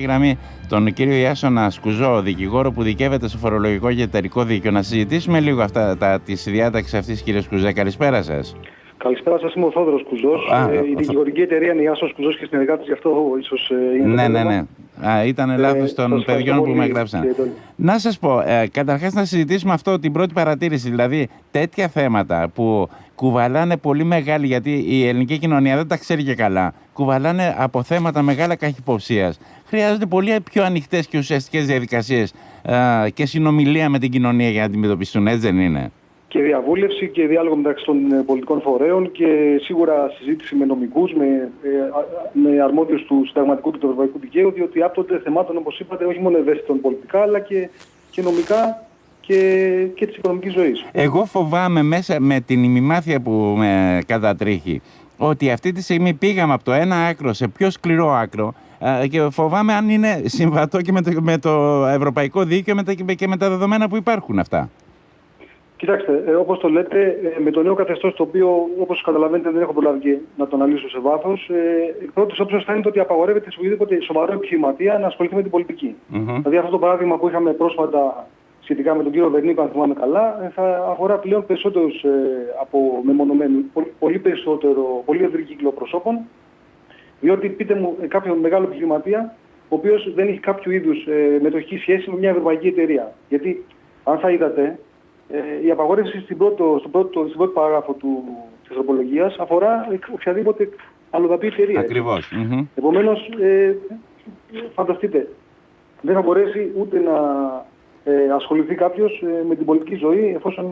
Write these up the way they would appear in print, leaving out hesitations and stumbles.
Γραμμή τον κύριο Ιάσονα Σκουζό, δικηγόρο που δικεύεται στο φορολογικό και εταιρικό δίκαιο. Να συζητήσουμε λίγο αυτά τη διάταξη αυτή, κύριε Σκουζέ. Καλησπέρα σας. Καλησπέρα σας, είμαι ο Θόδωρος Κουζός. Η δικηγορική εταιρεία είναι η Ιάσονας Κουζός και συνεργάτης, γι' αυτό ίσως είναι. Ναι. Ήταν λάθος των παιδιών που με έγραψαν. Να σας πω, καταρχάς να συζητήσουμε αυτό, την πρώτη παρατήρηση. Δηλαδή, τέτοια θέματα που κουβαλάνε πολύ μεγάλη, γιατί η ελληνική κοινωνία δεν τα ξέρει και καλά, κουβαλάνε από θέματα μεγάλα καχυποψίας. Χρειάζονται πολύ πιο ανοιχτές και ουσιαστικές διαδικασίες και συνομιλία με την κοινωνία για να αντιμετωπιστούν, έτσι δεν είναι? Και διαβούλευση και διάλογο μεταξύ των πολιτικών φορέων και σίγουρα συζήτηση με νομικούς, με αρμόδιους του συνταγματικού και του ευρωπαϊκού δικαίου, διότι άπτονται θεμάτων, όπως είπατε, όχι μόνο ευαίσθητων πολιτικά, αλλά και νομικά και της οικονομικής ζωής. Εγώ φοβάμαι μέσα με την ημιμάθεια που με κατατρίχει ότι αυτή τη στιγμή πήγαμε από το ένα άκρο σε πιο σκληρό άκρο και φοβάμαι αν είναι συμβατό και με το ευρωπαϊκό δίκαιο και με τα δεδομένα που υπάρχουν αυτά. Κοιτάξτε, όπως το λέτε, με το νέο καθεστώς, το οποίο όπως καταλαβαίνετε δεν έχω προλάβει να το αναλύσω σε βάθος, η πρώτη όψεως θα είναι ότι απαγορεύεται σε οποιοδήποτε σοβαρό επιχειρηματία να ασχοληθεί με την πολιτική. Δηλαδή αυτό το παράδειγμα που είχαμε πρόσφατα σχετικά με τον κύριο Βερνίκο, αν θυμάμαι καλά, θα αφορά πλέον περισσότερους από μεμονωμένους, πολύ ευρύ κύκλο προσώπων, διότι πείτε μου κάποιο μεγάλο επιχειρηματία, ο οποίος δεν έχει κάποιο είδους μετοχική σχέση με μια ευρωπαϊκή εταιρεία. Γιατί αν θα είδατε, η απαγόρευση στην πρώτη παράγραφο της τροπολογίας αφορά οποιαδήποτε αλλοδαπή εταιρεία. Ακριβώς. Επομένως, φανταστείτε, δεν θα μπορέσει ούτε να ασχοληθεί κάποιος με την πολιτική ζωή εφόσον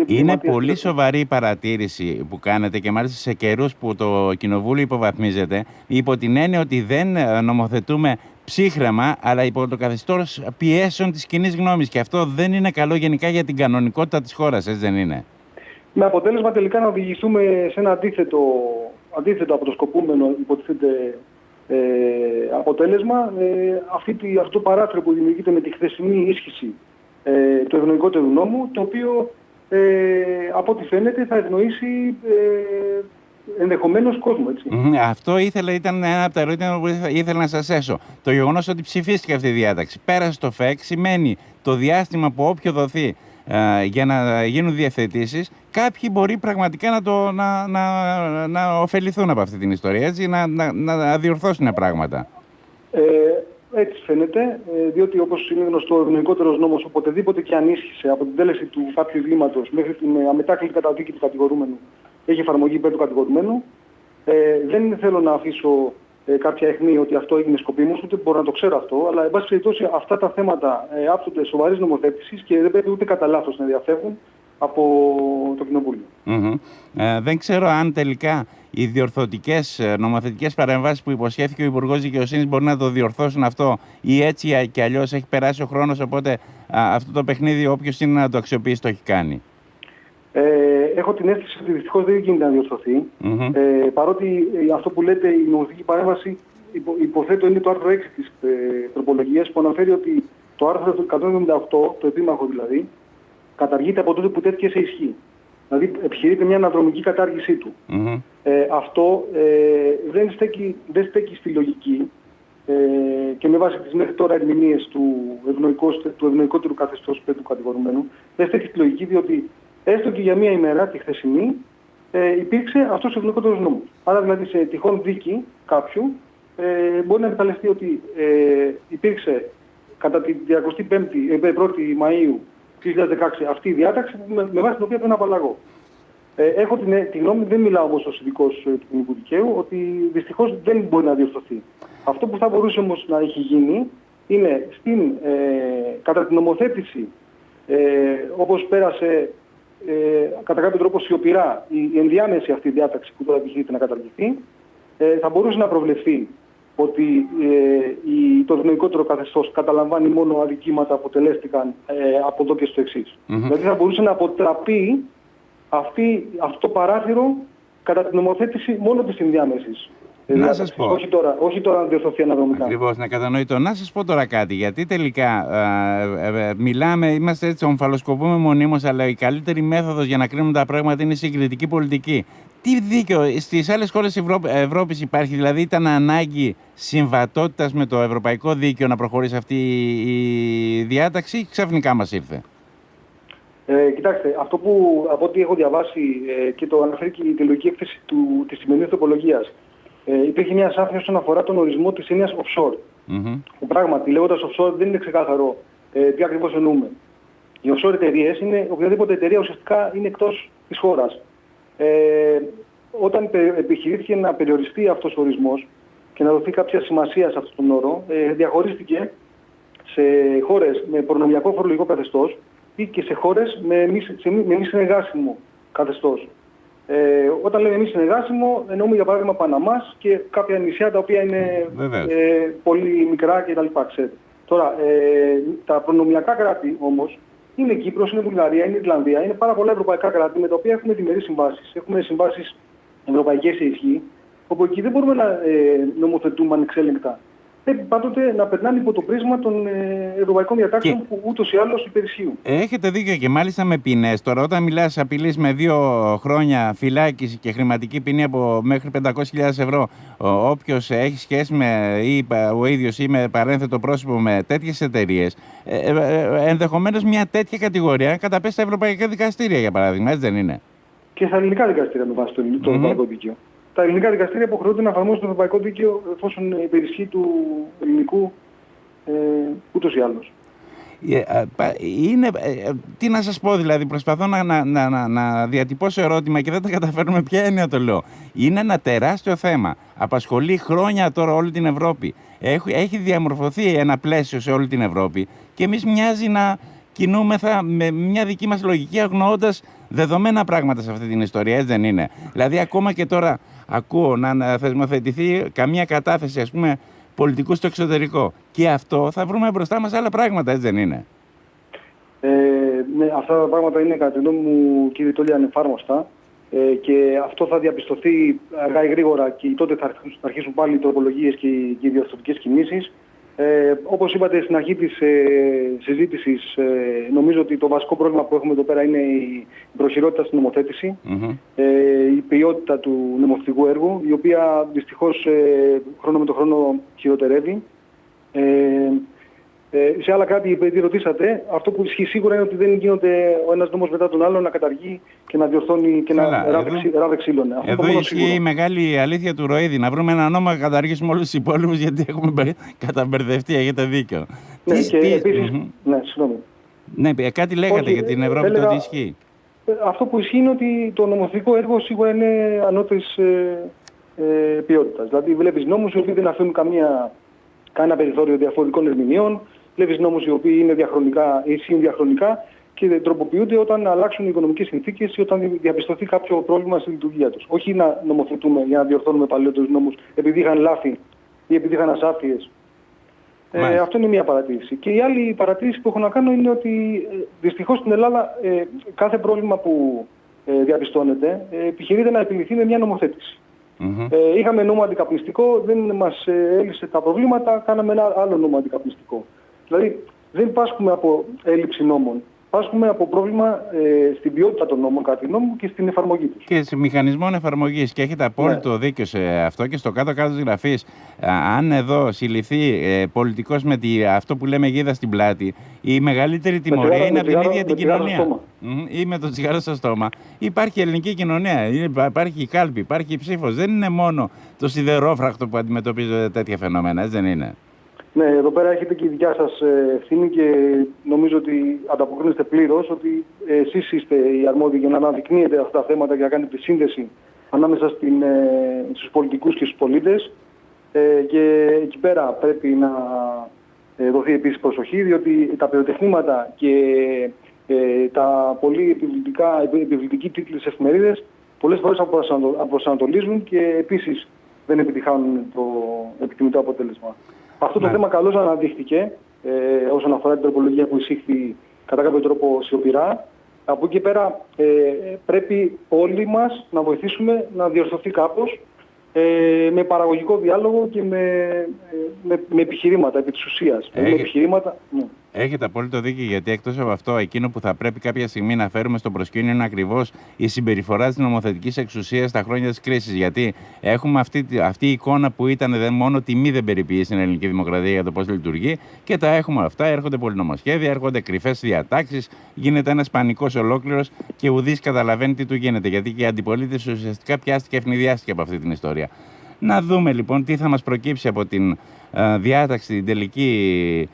είναι πολύ σοβαρή η παρατήρηση που κάνετε και μάλιστα σε καιρούς που το Κοινοβούλιο υποβαθμίζεται, υπό την έννοια ότι δεν νομοθετούμε ψύχρεμα, αλλά υπό το καθεστώς πιέσεων της κοινής γνώμης. Και αυτό δεν είναι καλό γενικά για την κανονικότητα της χώρας, έτσι δεν είναι? Με αποτέλεσμα τελικά να οδηγηθούμε σε ένα αντίθετο από το σκοπούμενο, υποτίθεται, αποτέλεσμα. Αυτό το παράθυρο που δημιουργείται με τη χθεσινή ίσχυση του ευνοϊκότερου νόμου, το οποίο από ό,τι φαίνεται θα ευνοήσει ενδεχομένως κόσμο, έτσι. Αυτό ήταν ένα από τα ερώτηματα που ήθελα να σας έσω. Το γεγονός ότι ψηφίστηκε αυτή η διάταξη, πέρασε στο ΦΕΚ, σημαίνει το διάστημα που όποιο δοθεί για να γίνουν διευθετήσεις, κάποιοι μπορεί πραγματικά να ωφεληθούν από αυτή την ιστορία, έτσι, να διορθώσουν πράγματα. Έτσι φαίνεται, διότι όπως είναι γνωστό, ο ευνοϊκότερος νόμος, οποτεδήποτε και αν ίσχυσε από την τέλεση του κάποιου εγκλήματος μέχρι την αμετάκλητη καταδίκη του κατηγορούμενου, έχει εφαρμογή υπέρ του κατηγορουμένου. Δεν θέλω να αφήσω κάποια αιχμή ότι αυτό έγινε σκοπίμως, ούτε μπορώ να το ξέρω αυτό, αλλά εν πάση περιπτώσει αυτά τα θέματα άπτονται σοβαρής νομοθέτησης και δεν πρέπει ούτε κατά λάθος να διαφεύγουν από το Κοινοβούλιο. Δεν ξέρω αν τελικά οι διορθωτικές νομοθετικές παρεμβάσεις που υποσχέθηκε ο Υπουργός Δικαιοσύνης μπορεί να το διορθώσουν αυτό, ή έτσι κι αλλιώς έχει περάσει ο χρόνος, οπότε αυτό το παιχνίδι όποιος είναι να το αξιοποιήσει το έχει κάνει. Έχω την αίσθηση ότι δυστυχώς δεν γίνεται να διορθωθεί. Παρότι αυτό που λέτε, η νομοθετική παρέμβαση, υποθέτω είναι το άρθρο 6 της τροπολογίας, που αναφέρει ότι το άρθρο 178, το επίμαχο δηλαδή, καταργείται από τότε που τέθηκε σε ισχύ. Δηλαδή επιχειρείται μια αναδρομική κατάργησή του. Αυτό δεν στέκει στη λογική και με βάση τις μέχρι τώρα ερμηνείες του ευνοϊκότερου καθεστώς του κατηγορουμένου, δεν στέκει στη λογική, διότι έστω και για μία ημέρα, τη χθεσινή, υπήρξε αυτός ο ευνοϊκότερος νόμος. Άρα δηλαδή σε τυχόν δίκη κάποιου μπορεί να εκμεταλλευτεί ότι υπήρξε κατά την 1η Μαΐου 2016 αυτή η διάταξη με βάση την οποία πρέπει να απαλλαγώ. Έχω τη γνώμη, δεν μιλάω όμως ως ειδικός του ποινικού δικαίου, ότι δυστυχώς δεν μπορεί να διορθωθεί. Αυτό που θα μπορούσε όμως να έχει γίνει είναι κατά την νομοθέτηση, όπως πέρασε κατά κάποιο τρόπο σιωπηρά η ενδιάμεση αυτή η διάταξη που τώρα επιχειρείται να καταργηθεί, θα μπορούσε να προβλεφθεί ότι το ευνοϊκότερο καθεστώς καταλαμβάνει μόνο αδικήματα που τελέστηκαν από εδώ και στο εξής. Δηλαδή θα μπορούσε να αποτραπεί αυτό το παράθυρο κατά την νομοθέτηση μόνο της ενδιάμεσης Να σας πω. Όχι τώρα να διορθωθεί αναδρομικά. Ακριβώς, να κατανοητό. Να σας πω τώρα κάτι, γιατί τελικά μιλάμε, είμαστε έτσι, ομφαλοσκοπούμε μονίμως, αλλά η καλύτερη μέθοδος για να κρίνουμε τα πράγματα είναι η συγκριτική πολιτική. Τι δίκαιο στις άλλες χώρες Ευρώπης υπάρχει, δηλαδή ήταν ανάγκη συμβατότητας με το ευρωπαϊκό δίκαιο να προχωρήσει αυτή η διάταξη ή ξαφνικά μας ήρθε? Κοιτάξτε, αυτό που από ό,τι έχω διαβάσει και το αναφέρει και η τελογική έκθεση της σημερινής τροπολογίας, υπήρχε μια ασάφεια όσον αφορά τον ορισμό της έννοιας offshore. Που πράγματι, λέγοντας offshore, δεν είναι ξεκάθαρο τι ακριβώς εννοούμε. Οι offshore εταιρείες είναι οποιαδήποτε εταιρεία ουσιαστικά είναι εκτός της χώρας. Όταν επιχειρήθηκε να περιοριστεί αυτός ο ορισμός και να δοθεί κάποια σημασία σε αυτόν τον όρο, διαχωρίστηκε σε χώρες με προνομιακό φορολογικό καθεστώς ή και σε χώρες με μη συνεργάσιμο καθεστώς. Όταν λέμε μη συνεργάσιμο, εννοούμε για παράδειγμα Παναμάς και κάποια νησιά τα οποία είναι πολύ μικρά κτλ. Τώρα, τα προνομιακά κράτη όμως είναι Κύπρος, είναι Βουλγαρία, είναι Ιρλανδία, είναι πάρα πολλά ευρωπαϊκά κράτη με τα οποία έχουμε διμερείς συμβάσεις. Έχουμε συμβάσεις ευρωπαϊκές σε ισχύ, όπου εκεί δεν μπορούμε να νομοθετούμε ανεξέλεγκτα. Πρέπει πάντοτε να περνάνε υπό το πρίσμα των ευρωπαϊκών διατάξεων που ούτως ή άλλως υπερισχύουν. Έχετε δίκιο και μάλιστα με ποινές. Τώρα, όταν μιλάς απειλής με 2 χρόνια φυλάκιση και χρηματική ποινή από μέχρι 500.000 ευρώ, όποιος έχει σχέση με ή ο ίδιος ή με παρένθετο πρόσωπο με τέτοιες εταιρείες, ενδεχομένως μια τέτοια κατηγορία καταπέσει στα ευρωπαϊκά δικαστήρια, για παράδειγμα, έτσι δεν είναι? Και στα ελληνικά δικαστήρια με βάση το ευρωπαϊκό δίκαιο. Τα ελληνικά δικαστήρια υποχρεούνται να εφαρμόσουν το ευρωπαϊκό δίκαιο εφόσον υπερισχύει του ελληνικού ούτως ή άλλως. Τι να σας πω, δηλαδή, προσπαθώ να διατυπώσω ερώτημα και δεν τα καταφέρνουμε. Ποια έννοια το λέω? Είναι ένα τεράστιο θέμα. Απασχολεί χρόνια τώρα όλη την Ευρώπη. Έχει διαμορφωθεί ένα πλαίσιο σε όλη την Ευρώπη και εμείς μοιάζει να κινούμεθα με μια δική μας λογική, αγνοώντας δεδομένα πράγματα σε αυτή την ιστορία, έτσι δεν είναι? Δηλαδή, ακόμα και τώρα ακούω να θεσμοθετηθεί καμία κατάθεση, ας πούμε, πολιτικού στο εξωτερικό. Και αυτό θα βρούμε μπροστά μας άλλα πράγματα, έτσι δεν είναι? Ναι, αυτά τα πράγματα είναι κατά τη γνώμη μου, κύριε Τόλια, ανεφάρμοστα. Και αυτό θα διαπιστωθεί αργά ή γρήγορα και τότε θα αρχίσουν πάλι οι τροπολογίες και οι διορθωτικές κινήσεις. Όπως είπατε στην αρχή της συζήτησης, νομίζω ότι το βασικό πρόβλημα που έχουμε εδώ πέρα είναι η προχειρότητα στην νομοθέτηση, η ποιότητα του νομοθετικού έργου, η οποία δυστυχώς χρόνο με το χρόνο χειροτερεύει. Σε άλλα κράτη, επειδή ρωτήσατε, αυτό που ισχύει σίγουρα είναι ότι δεν γίνεται ο ένας νόμος μετά τον άλλον να καταργεί και να διορθώνει και να ράβει ξύλωνα. Εδώ ισχύει η μεγάλη αλήθεια του Ροίδη. Να βρούμε ένα νόμο να καταργήσουμε όλους τους υπόλοιπους, γιατί έχουμε καταμπερδευτεί. Έχετε δίκιο. Ναι, και επίσης. Ναι, συγγνώμη. Ναι, κάτι λέγατε για την Ευρώπη, το τι ισχύει. Αυτό που ισχύει είναι ότι το νομοθετικό έργο σίγουρα είναι ανώτερης ποιότητας. Δηλαδή, βλέπεις νόμους οι οποίοι δεν αφήνουν κανένα περιθώριο διαφορετικών ερμηνεών. Βλέπεις νόμους οι οποίοι είναι ισχύουν διαχρονικά και τροποποιούνται όταν αλλάξουν οι οικονομικές συνθήκες ή όταν διαπιστωθεί κάποιο πρόβλημα στη λειτουργία τους. Όχι να νομοθετούμε για να διορθώνουμε παλαιότερους νόμους επειδή είχαν λάθη ή επειδή είχαν ασάφειες. Αυτό είναι μια παρατήρηση. Και η άλλη παρατήρηση που έχω να κάνω είναι ότι δυστυχώς στην Ελλάδα κάθε πρόβλημα που διαπιστώνεται επιχειρείται να επιληθεί με μια νομοθέτηση. Είχαμε νόμο αντικαπνιστικό, δεν μας έλυσε τα προβλήματα, κάναμε ένα άλλο νόμο αντικαπνιστικό. Δηλαδή δεν πάσχουμε από έλλειψη νόμων. Πάσχουμε από πρόβλημα στην ποιότητα των νόμων, κατά τη γνώμη μου, και στην εφαρμογή τους. Και σε μηχανισμών εφαρμογής. Και έχετε απόλυτο δίκιο σε αυτό. Και στο κάτω-κάτω της γραφής, αν εδώ συλληφθεί πολιτικός με αυτό που λέμε γίδα στην πλάτη, η μεγαλύτερη τιμωρία είναι από την ίδια την κοινωνία. Ή με το τσιγάρο στο στόμα. Υπάρχει η ελληνική κοινωνία. Υπάρχει η κάλπη, υπάρχει η ψήφος. Δεν είναι μόνο το σιδερόφραχτο που αντιμετωπίζονται τέτοια φαινόμενα, έτσι δεν είναι? Ναι, εδώ πέρα έχετε και η δικιά σας ευθύνη και νομίζω ότι ανταποκρίνεστε πλήρως ότι εσείς είστε οι αρμόδιοι για να αναδεικνύετε αυτά τα θέματα και να κάνετε τη σύνδεση ανάμεσα στους πολιτικούς και στους πολίτες. Και εκεί πέρα πρέπει να δοθεί επίσης προσοχή, διότι τα πυροτεχνήματα και τα πολύ επιβλητικοί τίτλοι στις εφημερίδες πολλές φορές απροσανατολίζουν και επίσης δεν επιτυχάνουν το επιθυμητό αποτέλεσμα. Αυτό το θέμα καλώς αναδείχθηκε όσον αφορά την τροπολογία που εισήχθη κατά κάποιο τρόπο σιωπηρά. Από εκεί πέρα πρέπει όλοι μας να βοηθήσουμε να διορθωθεί κάπως με παραγωγικό διάλογο και με επιχειρήματα επί της ουσίας. Με επιχειρήματα, ναι. Έχετε απόλυτο δίκιο, γιατί εκτός από αυτό, εκείνο που θα πρέπει κάποια στιγμή να φέρουμε στο προσκήνιο είναι ακριβώς η συμπεριφορά της νομοθετικής εξουσίας στα χρόνια της κρίσης. Γιατί έχουμε αυτή η εικόνα που ήταν μόνο τιμή δεν περιποιεί στην ελληνική δημοκρατία για το πώς λειτουργεί, και τα έχουμε αυτά. Έρχονται πολυνομοσχέδια, έρχονται κρυφές διατάξεις, γίνεται ένας πανικός ολόκληρος και ουδής καταλαβαίνει τι του γίνεται. Γιατί και η αντιπολίτευση ουσιαστικά πιάστηκε, ευνηδιάστηκε από αυτή την ιστορία. Να δούμε λοιπόν τι θα μας προκύψει από την διάταξη, την τελική.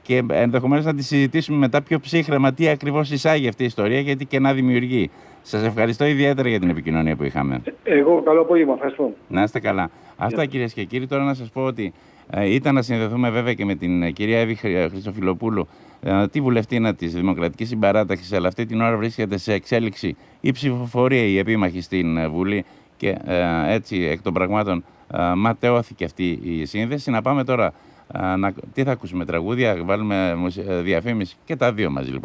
Και ενδεχομένως να τη συζητήσουμε μετά πιο ψύχρεμα τι ακριβώς εισάγει αυτή η ιστορία, γιατί και να δημιουργεί. Σας ευχαριστώ ιδιαίτερα για την επικοινωνία που είχαμε. Εγώ καλό απόγευμα, ευχαριστώ. Να είστε καλά. Αυτά, κυρίες και κύριοι. Τώρα να σας πω ότι ήταν να συνδεθούμε βέβαια και με την κυρία Εύη Χρυσοφυλοπούλου, τη βουλευτήνα της Δημοκρατικής Συμπαράταξης, αλλά αυτή την ώρα βρίσκεται σε εξέλιξη η ψηφοφορία, η επίμαχη στην Βουλή, και έτσι εκ των πραγμάτων ματαιώθηκε αυτή η σύνδεση. Να πάμε τώρα. Τι θα ακούσουμε, τραγούδια, βάλουμε διαφήμιση και τα δύο μαζί λοιπόν.